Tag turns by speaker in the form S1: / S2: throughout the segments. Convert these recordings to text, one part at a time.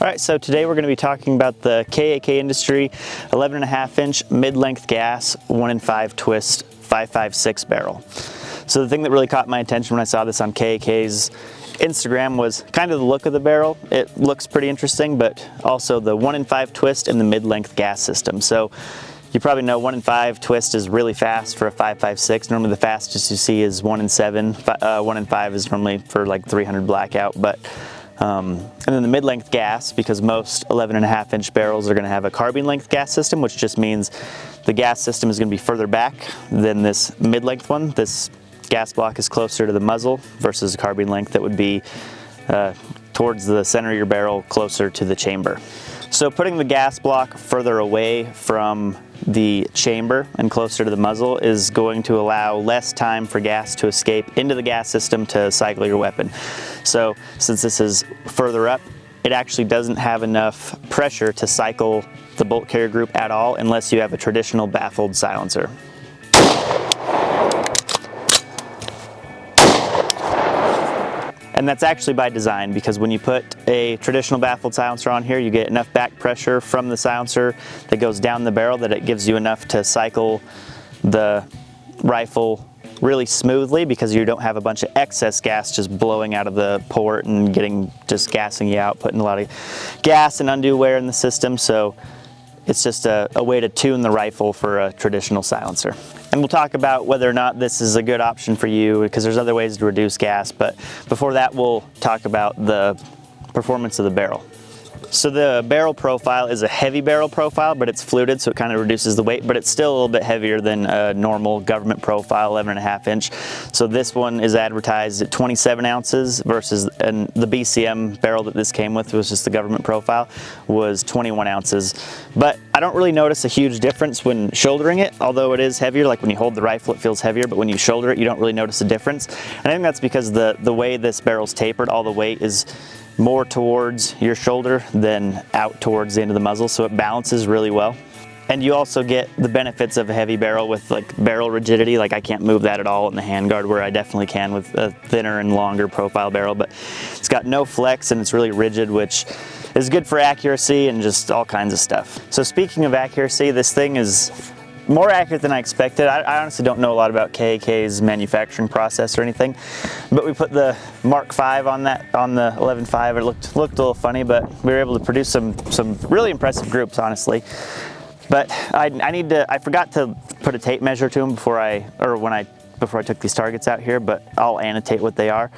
S1: All right, so today we're going to be talking about the KAK Industry 11.5-inch mid-length gas 1-in-5 twist 5.56 barrel. So the thing that really caught my attention when I saw this on KAK's Instagram was kind of the look of the barrel. It looks pretty interesting, but also the 1-in-5 twist and the mid-length gas system. So you probably know 1-in-5 twist is really fast for a 5.56. Normally the fastest you see is 1-in-7. 1-in-5 is normally for like 300 blackout, but and then the mid-length gas, because most 11.5-inch barrels are going to have a carbine length gas system, which just means the gas system is going to be further back than this mid-length one. This gas block is closer to the muzzle versus a carbine length that would be towards the center of your barrel, closer to the chamber. So putting the gas block further away from the chamber and closer to the muzzle is going to allow less time for gas to escape into the gas system to cycle your weapon. So since this is further up, it actually doesn't have enough pressure to cycle the bolt carrier group at all unless you have a traditional baffled silencer. And that's actually by design, because when you put a traditional baffled silencer on here, you get enough back pressure from the silencer that goes down the barrel that it gives you enough to cycle the rifle really smoothly, because you don't have a bunch of excess gas just blowing out of the port and just gassing you out, putting a lot of gas and undue wear in the system. So it's just a way to tune the rifle for a traditional silencer. And we'll talk about whether or not this is a good option for you, because there's other ways to reduce gas. But before that, we'll talk about the performance of the barrel. So the barrel profile is a heavy barrel profile, but it's fluted, so it kind of reduces the weight, but it's still a little bit heavier than a normal government profile 11.5-inch. So this one is advertised at 27 ounces versus, and the BCM barrel that this came with, was just the government profile, was 21 ounces. But I don't really notice a huge difference when shouldering it, although it is heavier. Like when you hold the rifle, it feels heavier, but when you shoulder it, you don't really notice a difference. And I think that's because the way this barrel's tapered, all the weight is more towards your shoulder than out towards the end of the muzzle, so it balances really well. And you also get the benefits of a heavy barrel with like barrel rigidity. Like I can't move that at all in the handguard, where I definitely can with a thinner and longer profile barrel, but it's got no flex and it's really rigid, which is good for accuracy and just all kinds of stuff. So speaking of accuracy, this thing is more accurate than I expected. I honestly don't know a lot about KAK's manufacturing process or anything, but we put the Mark V on the 11.5. It looked a little funny, but we were able to produce some really impressive groups, honestly. But I forgot to put a tape measure to them before I took these targets out here, but I'll annotate what they are.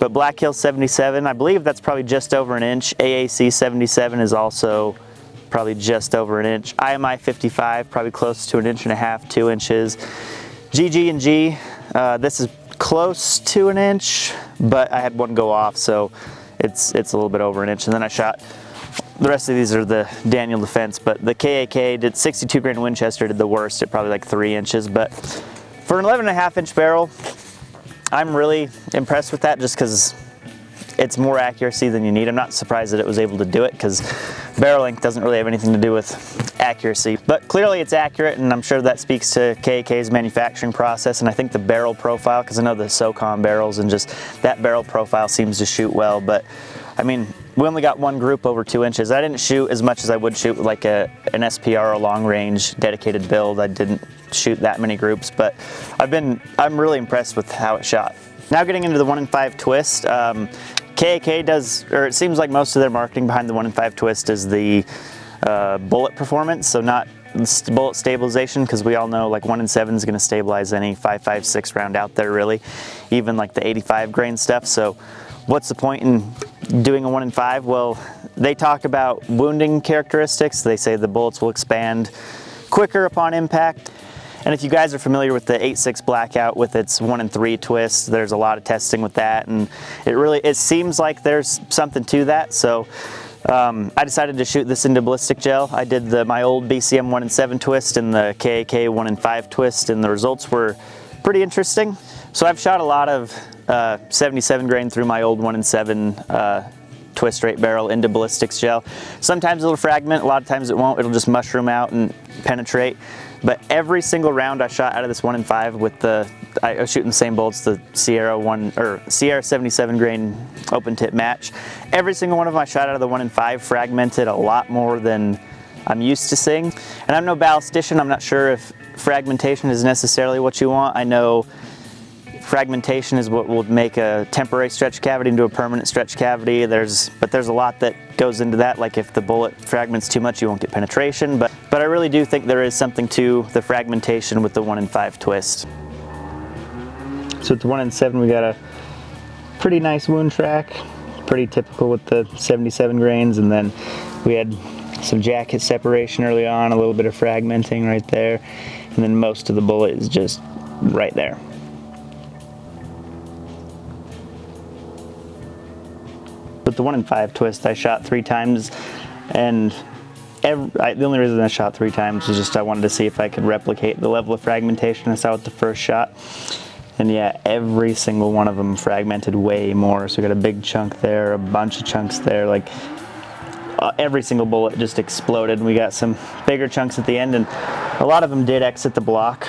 S1: But Black Hill 77, I believe that's probably just over an inch. AAC 77 is also probably just over an inch. IMI 55, probably close to 1.5 inches, 2 inches. GG&G, this is close to an inch, but I had one go off, so it's a little bit over an inch. And then I shot, the rest of these are the Daniel Defense, but the KAK did 62 grain Winchester, did the worst at probably like 3 inches. But for an 11.5-inch barrel, I'm really impressed with that, just because it's more accuracy than you need. I'm not surprised that it was able to do it, because barrel length doesn't really have anything to do with accuracy. But clearly it's accurate, and I'm sure that speaks to KAK's manufacturing process. And I think the barrel profile, because I know the SOCOM barrels and just that barrel profile seems to shoot well. But I mean, we only got one group over 2 inches. I didn't shoot as much as I would shoot with like an SPR, a long range dedicated build. I didn't shoot that many groups, but I'm really impressed with how it shot. Now getting into the 1-in-5 twist, KAK does, or it seems like most of their marketing behind the 1-in-5 twist is the bullet performance, so not bullet stabilization, because we all know like 1-in-7 is going to stabilize any 5.56 round out there, really, even like the 85 grain stuff. So what's the point in doing a 1-in-5? Well, they talk about wounding characteristics. They say the bullets will expand quicker upon impact. And if you guys are familiar with the 8.6 Blackout with its 1-in-3 twist, there's a lot of testing with that, and it seems like there's something to that. So I decided to shoot this into ballistic gel. I did my old BCM 1-in-7 twist and the KAK 1-in-5 twist, and the results were pretty interesting. So I've shot a lot of 77 grain through my old 1-in-7 twist rate barrel into ballistics gel. Sometimes it'll fragment, a lot of times it won't. It'll just mushroom out and penetrate. But every single round I shot out of this 1-in-5 with the I was shooting the same bullets, the Sierra 77 grain open tip match. Every single one of them I shot out of the 1-5 fragmented a lot more than I'm used to seeing. And I'm no ballistician, I'm not sure if fragmentation is necessarily what you want. I know fragmentation is what will make a temporary stretch cavity into a permanent stretch cavity. But there's a lot that goes into that, like if the bullet fragments too much, you won't get penetration. But I really do think there is something to the fragmentation with the 1-5 twist. So with the 1-7, we got a pretty nice wound track, pretty typical with the 77 grains, and then we had some jacket separation early on, a little bit of fragmenting right there, and then most of the bullet is just right there. With the 1-5 twist, I shot 3 times, and the only reason I shot 3 times was just I wanted to see if I could replicate the level of fragmentation I saw with the first shot. And yeah, every single one of them fragmented way more. So we got a big chunk there, a bunch of chunks there, like every single bullet just exploded. And we got some bigger chunks at the end, and a lot of them did exit the block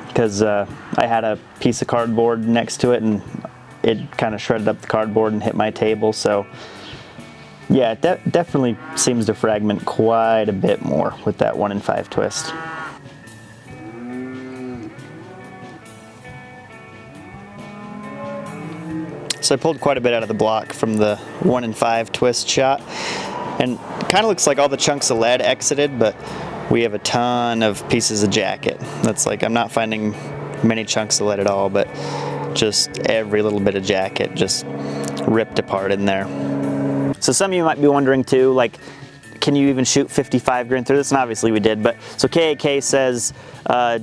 S1: because I had a piece of cardboard next to it, and it kind of shredded up the cardboard and hit my table. So yeah, it definitely seems to fragment quite a bit more with that 1-5 twist. So I pulled quite a bit out of the block from the 1-5 twist shot, and it kind of looks like all the chunks of lead exited, but we have a ton of pieces of jacket. That's like, I'm not finding many chunks of lead at all, but just every little bit of jacket just ripped apart in there. So some of you might be wondering too, like, can you even shoot 55 grain through this? And obviously we did, but so KAK says, I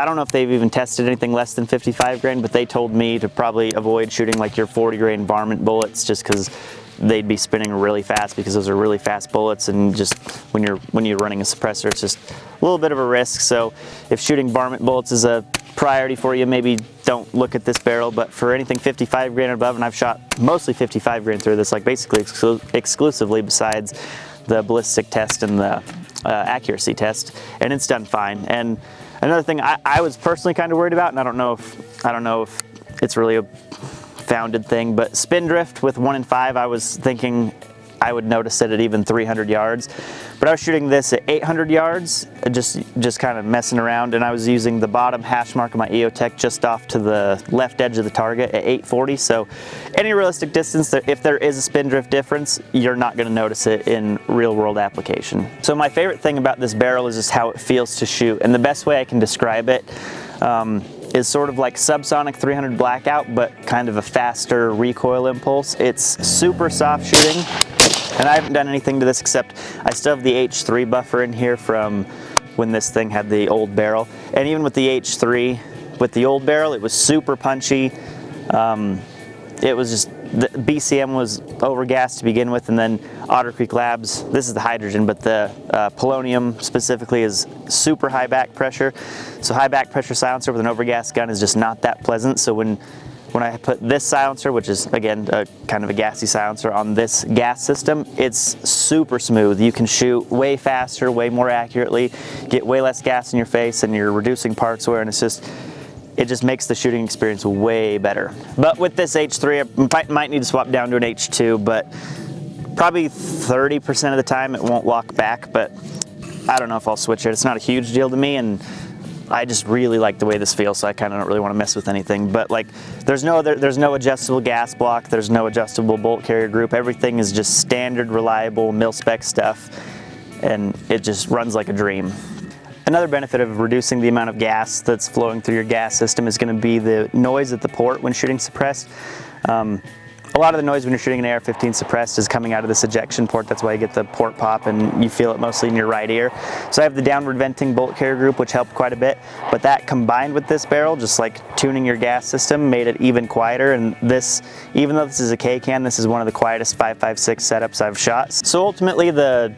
S1: don't know if they've even tested anything less than 55 grain, but they told me to probably avoid shooting like your 40 grain varmint bullets, just because they'd be spinning really fast, because those are really fast bullets, and just when you're running a suppressor, it's just a little bit of a risk. So if shooting varmint bullets is a priority for you, maybe don't look at this barrel. But for anything 55 grain and above, and I've shot mostly 55 grain through this, like basically exclusively besides the ballistic test and the accuracy test, and it's done fine. And another thing I was personally kind of worried about, and I don't know if it's really a founded thing, but spin drift with 1-5, I was thinking I would notice it at even 300 yards. But I was shooting this at 800 yards, just kind of messing around, and I was using the bottom hash mark of my EOTech just off to the left edge of the target at 840. So any realistic distance, if there is a spin drift difference, you're not going to notice it in real world application. So my favorite thing about this barrel is just how it feels to shoot, and the best way I can describe it is sort of like subsonic 300 blackout, but kind of a faster recoil impulse. It's super soft shooting, and I haven't done anything to this except I still have the H3 buffer in here from when this thing had the old barrel. And even with the H3, with the old barrel, it was super punchy. It was just, the BCM was overgassed to begin with, and then Otter Creek Labs, this is the hydrogen, but the polonium specifically is super high back pressure. So high back pressure silencer with an overgas gun is just not that pleasant. So when I put this silencer, which is again kind of a gassy silencer, on this gas system, it's super smooth. You can shoot way faster, way more accurately, get way less gas in your face, and you're reducing parts wear, and it just makes the shooting experience way better. But with this H3, I might need to swap down to an H2, but probably 30% of the time it won't lock back, but I don't know if I'll switch it. It's not a huge deal to me, and I just really like the way this feels, so I kind of don't really want to mess with anything. But like, there's no adjustable gas block, there's no adjustable bolt carrier group. Everything is just standard, reliable, mil-spec stuff, and it just runs like a dream. Another benefit of reducing the amount of gas that's flowing through your gas system is going to be the noise at the port when shooting suppressed. A lot of the noise when you're shooting an AR-15 suppressed is coming out of this ejection port. That's why you get the port pop, and you feel it mostly in your right ear. So I have the downward venting bolt carrier group, which helped quite a bit. But that combined with this barrel, just like tuning your gas system, made it even quieter. And this, even though this is a KAK, this is one of the quietest 5.56 setups I've shot. So ultimately, the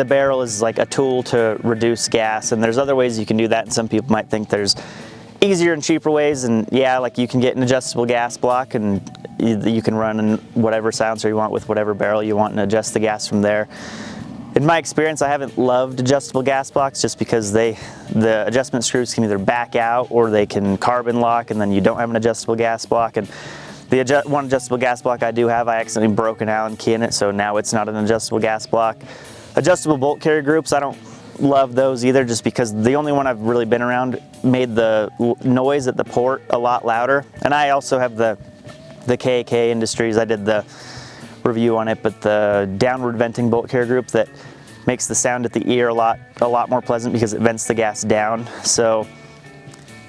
S1: barrel is like a tool to reduce gas, and there's other ways you can do that, and some people might think there's easier and cheaper ways, and yeah, like you can get an adjustable gas block, and you can run in whatever silencer you want with whatever barrel you want and adjust the gas from there. It In my experience, I haven't loved adjustable gas blocks just because the adjustment screws can either back out or they can carbon lock, and then you don't have an adjustable gas block. And the one adjustable gas block I do have, I accidentally broke an Allen key in it, so now it's not an adjustable gas block. Adjustable bolt carrier groups, I don't love those either, just because the only one I've really been around made the noise at the port a lot louder. And I also have the KAK Industries, I did the review on it, but the downward venting bolt carrier group that makes the sound at the ear a lot more pleasant because it vents the gas down. So,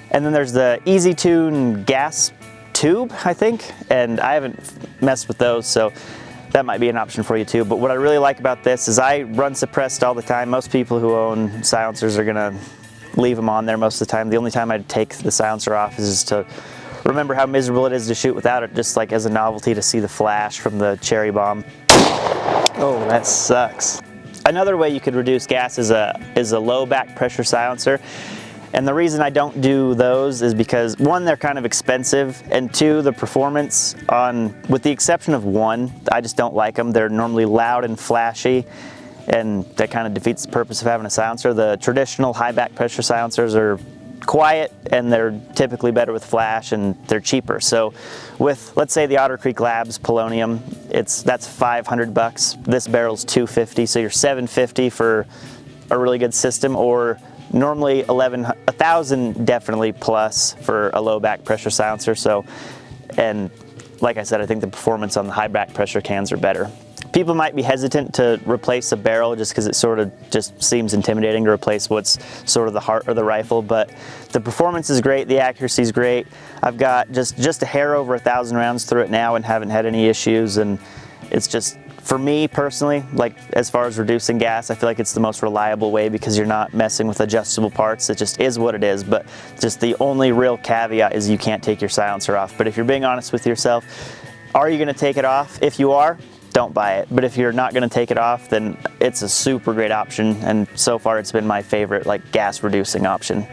S1: and then there's the Easy Tune gas tube, I think, and I haven't messed with those, so that might be an option for you too. But what I really like about this is I run suppressed all the time. Most people who own silencers are gonna leave them on there most of the time. The only time I'd take the silencer off is just to remember how miserable it is to shoot without it, just like as a novelty to see the flash from the cherry bomb. Oh, that sucks. Another way you could reduce gas is a low back pressure silencer. And the reason I don't do those is because, one, they're kind of expensive, and two, the performance with the exception of one, I just don't like them. They're normally loud and flashy, and that kind of defeats the purpose of having a silencer. The traditional high back pressure silencers are quiet, and they're typically better with flash, and they're cheaper. So with, let's say, the Otter Creek Labs Polonium, that's $500. This barrel's $250, so you're $750 for a really good system, or normally $1,000 definitely plus for a low back pressure silencer. So, and like I said, I think the performance on the high back pressure cans are better. People might be hesitant to replace a barrel just because it sort of just seems intimidating to replace what's sort of the heart of the rifle, but the performance is great, the accuracy is great. I've got just a hair over 1,000 rounds through it now and haven't had any issues, and it's just, for me personally, like as far as reducing gas, I feel like it's the most reliable way because you're not messing with adjustable parts. It just is what it is, but just the only real caveat is you can't take your silencer off. But if you're being honest with yourself, are you gonna take it off? If you are, don't buy it. But if you're not gonna take it off, then it's a super great option, and so far it's been my favorite like gas reducing option.